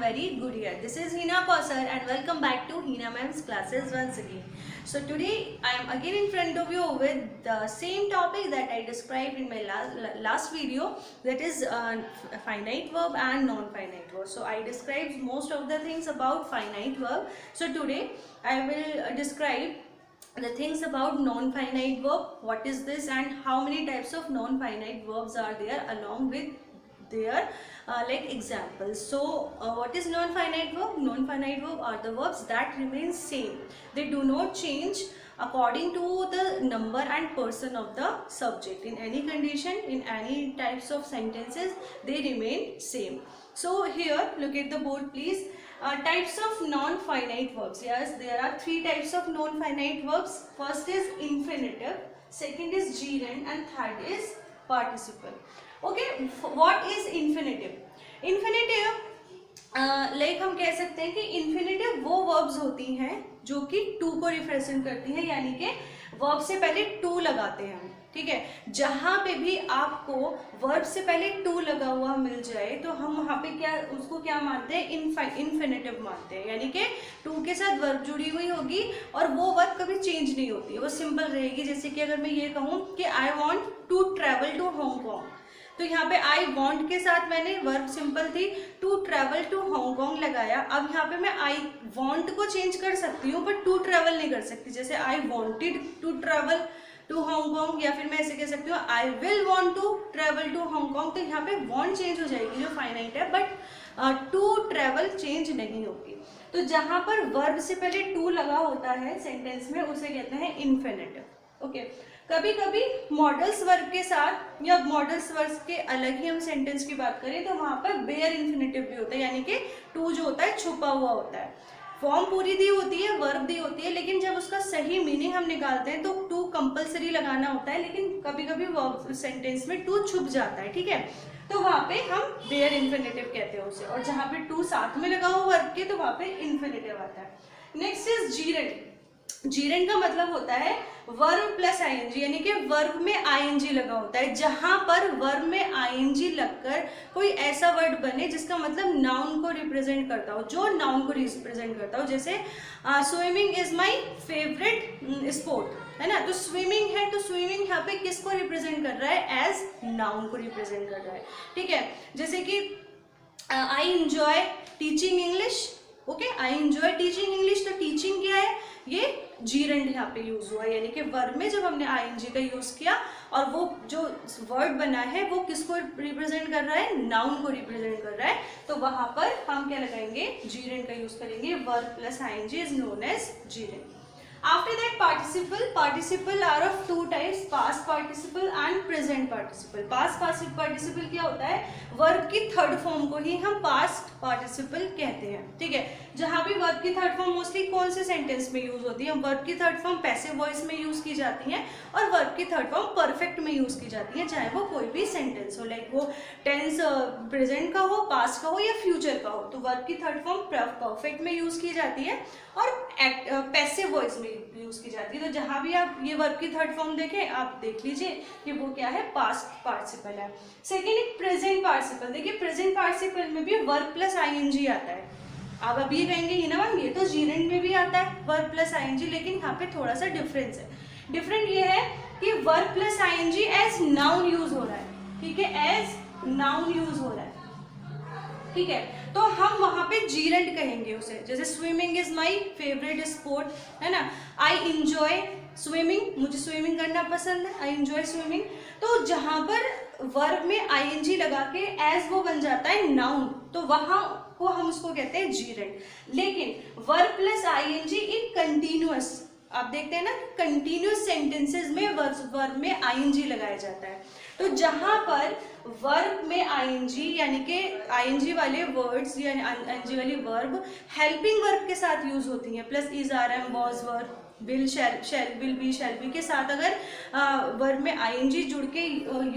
very good year. This is Hina Kausar and welcome back to Hina Ma'am's classes once again. So today I am again in front of you with the same topic that I described in my last video, that is finite verb and non-finite verb. So I described most of the things about finite verb. So today I will describe the things about non-finite verb, what is this and how many types of non-finite verbs are there along with their like examples. So what is non-finite verb? Non-finite verb are the verbs that remain same. They do not change according to the number and person of the subject. In any condition, in any types of sentences, they remain same. So here, look at the board please. Types of non-finite verbs. Yes, there are three types of non-finite verbs. First is infinitive, second is gerund and third is participle. Okay, what is infinitive? Infinitive like हम कह सकते हैं कि infinitive वो verbs होती हैं जो कि टू को रिप्रेजेंट करती हैं, यानी कि वर्ब से पहले टू लगाते हैं हम, ठीक है। जहां पे भी आपको वर्ब से पहले टू लगा हुआ मिल जाए तो हम वहां पे क्या उसको क्या मानते हैं? इन्फिनेटिव मानते हैं, यानी कि टू के साथ वर्ब जुड़ी हुई होगी और वो वर्ब कभी चेंज नहीं होती है, वो सिंपल रहेगी। जैसे कि अगर मैं ये कहूँ कि I want to travel to Hong Kong, तो यहाँ पे आई वॉन्ट के साथ मैंने वर्ब सिंपल थी टू ट्रेवल टू हांगकॉन्ग लगाया। अब यहाँ पे मैं आई वॉन्ट को चेंज कर सकती हूँ बट टू ट्रेवल नहीं कर सकती। जैसे I wanted to travel to Hong Kong, या फिर मैं ऐसे कह सकती हूँ I will want to travel to Hong Kong. तो यहाँ पे वॉन्ट चेंज हो जाएगी जो फाइनाइट है, बट टू ट्रेवल चेंज नहीं होगी। तो जहाँ पर वर्ब से पहले टू लगा होता है सेंटेंस में उसे कहते हैं इन्फिनेटिव। ओके, कभी कभी मॉडल्स वर्ब के साथ या मॉडल्स वर्ब के अलग ही हम सेंटेंस की बात करें तो वहां पर बेयर इन्फिनेटिव भी होता है, यानी कि टू जो होता है छुपा हुआ होता है। फॉर्म पूरी दी होती है, वर्ब दी होती है, लेकिन जब उसका सही मीनिंग हम निकालते हैं तो टू कंपलसरी लगाना होता है, लेकिन कभी कभी वर्ब सेंटेंस में टू छुप जाता है, ठीक है। तो वहां पे हम बेयर इन्फिनेटिव कहते हैं उसे, और जहां पे टू साथ में लगा हुआ वर्ब के तो वहां पे इन्फिनेटिव आता है। Next is जीरेंड। जीरेंड का मतलब होता है वर्ब प्लस आईएनजी, यानी कि वर्ब में आईएनजी लगा होता है। जहां पर वर्ब में आईएनजी लगकर कोई ऐसा वर्ड बने जिसका मतलब नाउन को रिप्रेजेंट करता हो, जो नाउन को रिप्रेजेंट करता हो। जैसे swimming is my favourite sport, है ना। तो स्विमिंग है तो स्विमिंग यहाँ पे किसको रिप्रेजेंट कर रहा है? एज नाउन को रिप्रेजेंट कर रहा है, ठीक है। जैसे कि I enjoy teaching English. Okay, I enjoy teaching English, तो टीचिंग क्या है? ये जीरेंड यहाँ पे यूज हुआ, यानी कि वर्ब में जब हमने आईएनजी का यूज किया और वो जो वर्ड बना है वो किसको रिप्रेजेंट कर रहा है? नाउन को रिप्रेजेंट कर रहा है। तो वहां पर हम क्या लगाएंगे? जीरेंड का यूज करेंगे। Verb plus ING is known as gerund. After that, participle. Participle are of two types: past participle and present participle. Past participle क्या होता है? वर्ब की थर्ड फॉर्म को ही हम पास्ट पार्टिसिपल कहते हैं, ठीक है। जहां भी वर्ब की थर्ड फॉर्म मोस्टली कौन से सेंटेंस में यूज होती है? वर्ब की थर्ड फॉर्म पैसिव वॉइस में यूज की जाती है और वर्ब की थर्ड फॉर्म परफेक्ट में यूज की जाती है, चाहे वो कोई भी सेंटेंस हो, लाइक वो टेंस प्रेजेंट का हो, पास्ट का हो या फ्यूचर का हो। तो वर्ब की थर्ड फॉर्म परफेक्ट में यूज की जाती है और पैसिव वॉइस में यूज की जाती है। तो जहां भी आप ये वर्ब की थर्ड फॉर्म देखें, आप देख लीजिए कि वो क्या है? पास्ट पार्टिसिपल है। सेकेंड एक प्रेजेंट पार्टिसिपल। देखिए प्रेजेंट पार्टिसिपल में भी वर्ब प्लस आईएनजी आता है। आप अभी कहेंगे ही ना मैम ये तो जीरेंड में भी आता है वर्ब प्लस आईएनजी, लेकिन यहाँ पे थोड़ा सा डिफरेंस है। डिफरेंट ये है कि verb plus ING as noun use हो रहा है, ठीक है, एज नाउन यूज हो रहा है, ठीक है। तो हम वहां पे जीरेंड कहेंगे उसे। जैसे swimming is my favourite sport, है ना। आई इंजॉय स्विमिंग, मुझे स्विमिंग करना पसंद है, आई इंजॉय स्विमिंग। तो जहां पर वर्ब में आईएनजी लगा के एज वो बन जाता है नाउन, तो वहां को हम उसको कहते हैं जीरेंड। लेकिन verb plus ING in continuous, आप देखते हैं ना कंटिन्यूअस सेंटेंसेस में वर्ब में आईएनजी लगाया जाता है। तो जहां पर वर्ब में आईएनजी यानी कि आईएनजी वाले वर्ड्स या आईएनजी वाली वर्ब हेल्पिंग वर्ब के साथ यूज होती हैं, plus is are am was verb will shall will be shall be के साथ अगर वर्ब में आईएनजी जुड़ के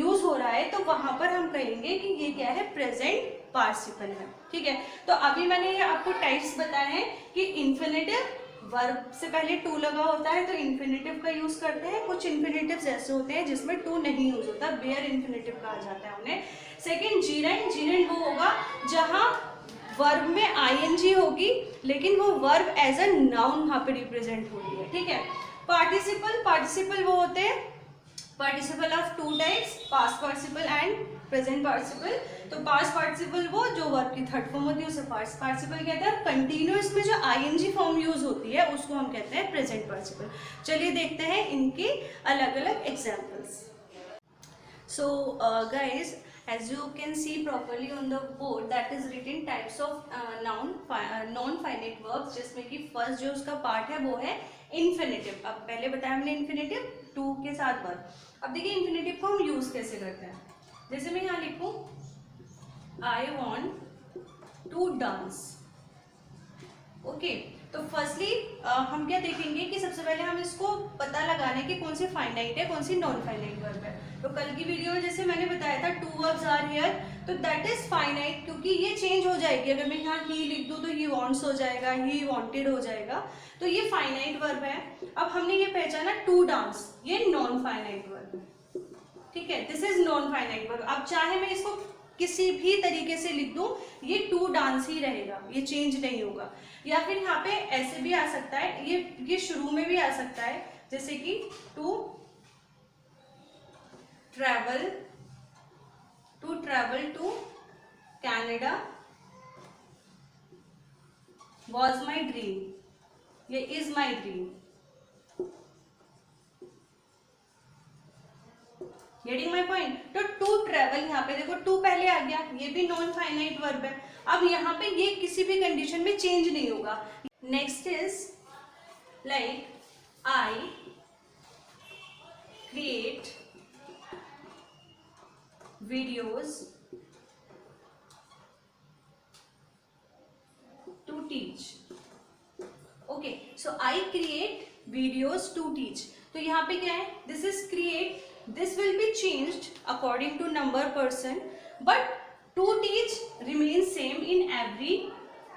यूज हो रहा है तो वहां पर हम कहेंगे कि ये क्या है? प्रेजेंट पार्टिसिपल है, ठीक है। तो अभी मैंने आपको टाइप्स बताए हैं कि इन्फिनेटिव, वर्ब से पहले टू लगा होता है तो इन्फिनेटिव का यूज करते हैं। कुछ इन्फिनेटिव्स ऐसे होते हैं जिसमें टू नहीं यूज होता, बेयर इन्फिनेटिव कहा जाता है उन्हें। सेकेंड जीरेंड। जीरेंड वो होगा जहां वर्ब में आईएनजी होगी, लेकिन वो वर्ब एज अ नाउन वहां पे रिप्रेजेंट हो रही है, ठीक है। पार्टिसिपल वो होते हैं participle of two types, past participle and present participle. तो पास्ट पार्टिसिपल वो जो वर्ब की थर्ड फॉर्म होती है उसे पास्ट पार्टिसिपल कहते हैं। कंटिन्यूअस में जो आईएनजी फॉर्म यूज होती है उसको हम कहते हैं प्रेजेंट पार्टिसिपल। चलिए देखते हैं इनके अलग अलग examples. So guys, as you can see properly on the board, that is written types of non-finite verbs, जिसमें कि फर्स्ट जो उसका पार्ट है वो है इन्फिनेटिव। अब पहले बताया हमने इन्फिनेटिव टू के साथ वर्ब। अब देखिए इन्फिनेटिव को हम यूज कैसे करते हैं। जैसे मैं यहाँ लिखूँ I want to dance, okay. तो फर्स्टली हम क्या देखेंगे कि सबसे पहले हम इसको पता लगाने की कौन सी फाइनाइट है कौन सी नॉन फाइनाइट वर्ब है। तो कल की वीडियो में जैसे मैंने बताया था टू वर्ब्स आर हियर, तो दैट इज फाइनाइट, क्योंकि ये चेंज हो जाएगी। अगर मैं यहाँ ही लिख दूँ तो ही वॉन्ट्स हो जाएगा, ही वॉन्टेड हो जाएगा, तो ये फाइनाइट वर्ब है। अब हमने ये पहचाना टू डांस, ये नॉन फाइनाइट वर्ब है, ठीक है। This is non finite verb. अब चाहे मैं इसको किसी भी तरीके से लिख दूं, ये टू डांस ही रहेगा, ये चेंज नहीं होगा। या फिर यहाँ पे ऐसे भी आ सकता है, ये शुरू में भी आ सकता है, जैसे कि to travel to Canada was my dream, ये is my dream. Getting my point. तो टू ट्रेवल, यहाँ पे देखो टू पहले आ गया, ये भी नॉन फाइनाइट वर्ब है। अब यहाँ पे ये किसी भी कंडीशन में चेंज नहीं होगा। Next is like I create videos to teach, okay. So I create videos to teach. तो यहाँ पे क्या है, this is create, this will be changed according to number person, but to teach remains same in every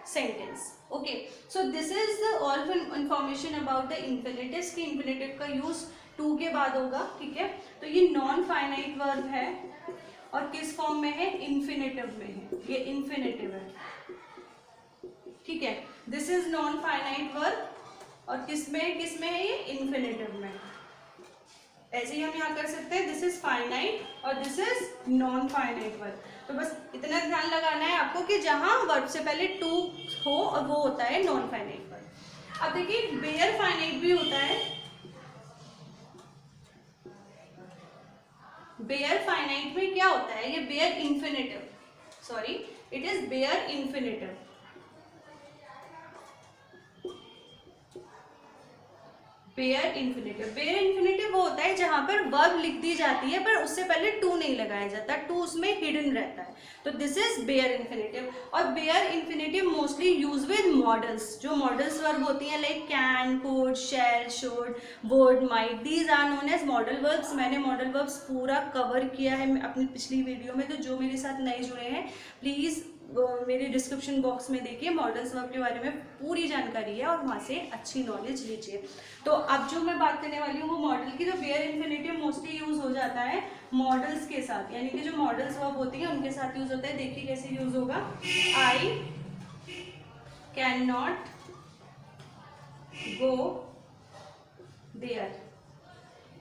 sentence, okay। so this is the all information about the infinitives कि infinitive का use to के बाद होगा, ठीक है। तो ये non finite verb है और किस फॉर्म में है, infinitive में है, ये infinitive है, ठीक है। this is non finite verb और किस में है ये infinitive में। ऐसे ही हम यहाँ कर सकते हैं, दिस इज फाइनाइट और this is non finite verb. तो बस इतना ध्यान लगाना है आपको कि जहां वर्ब से पहले टू हो और वो होता है नॉन फाइनाइट वर्ब। अब देखिए बेयर फाइनाइट भी होता है। बेयर फाइनाइट में क्या होता है, ये bare infinitive, sorry it is bare infinitive. Bare infinitive वो होता है जहां पर वर्ब लिख दी जाती है पर उससे पहले टू नहीं लगाया जाता, टू उसमें हिडन रहता है, तो दिस इज बेयर इन्फिनेटिव। और bare infinitive mostly use with models, जो मॉडल्स वर्ब होती हैं like can, could, shall, should, would, might, these are known as model verbs. मैंने मॉडल वर्ब्स पूरा कवर किया है अपनी पिछली वीडियो में, तो जो मेरे साथ नए जुड़े हैं प्लीज मेरे डिस्क्रिप्शन बॉक्स में देखिए, मॉडल्स वर्ब के बारे में पूरी जानकारी है और वहाँ से अच्छी नॉलेज लीजिए। तो अब जो मैं बात करने वाली हूँ वो मॉडल की। तो बेयर इन्फिनेटिव मोस्टली यूज हो जाता है मॉडल्स के साथ, यानी कि जो मॉडल्स वर्ब होती है उनके साथ यूज होता है। देखिए कैसे यूज होगा, I can not go there,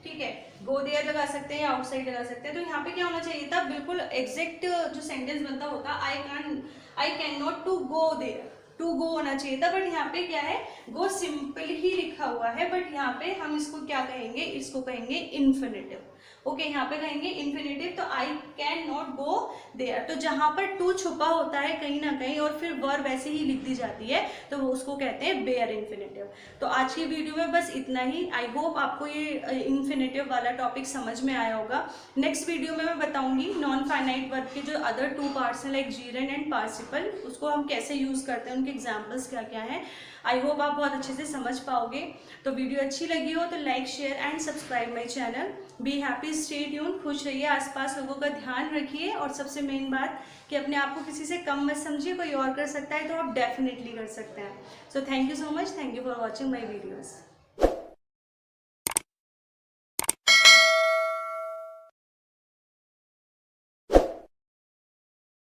ठीक है। गो देयर लगा सकते हैं, आउटसाइड लगा सकते हैं। तो यहाँ पे क्या होना चाहिए था, बिल्कुल एग्जैक्ट जो सेंटेंस बनता होता, I can not to go there, to go होना चाहिए था, बट यहाँ पे क्या है, गो सिंपल ही लिखा हुआ है, बट यहाँ पे हम इसको क्या कहेंगे, इसको कहेंगे इन्फिनेटिव, ओके। यहाँ पे कहेंगे इन्फिनेटिव, तो I can not go there. तो जहां पर टू छुपा होता है कहीं ना कहीं और फिर वर्ब ऐसे ही लिख दी जाती है, तो वो उसको कहते हैं बेयर इन्फिनेटिव। तो आज की वीडियो में बस इतना ही। आई होप आपको ये इन्फिनेटिव वाला टॉपिक समझ में आया होगा। नेक्स्ट वीडियो में मैं बताऊंगी नॉन फाइनाइट वर्ब के जो अदर टू पार्ट्स हैं लाइक जीरन एंड पार्टिसिपल, उसको हम कैसे यूज करते हैं, उनके एग्जाम्पल्स क्या क्या हैं। आई होप आप बहुत अच्छे से समझ पाओगे। तो वीडियो अच्छी लगी हो तो like, share and subscribe my channel. Be happy, stay tune, खुश रहिए, आसपास लोगों का ध्यान रखिए और सबसे मेन बात कि अपने आप को किसी से कम मत समझिए, कोई और कर सकता है तो आप डेफिनेटली कर सकते हैं। So thank you so much, thank you for watching my videos.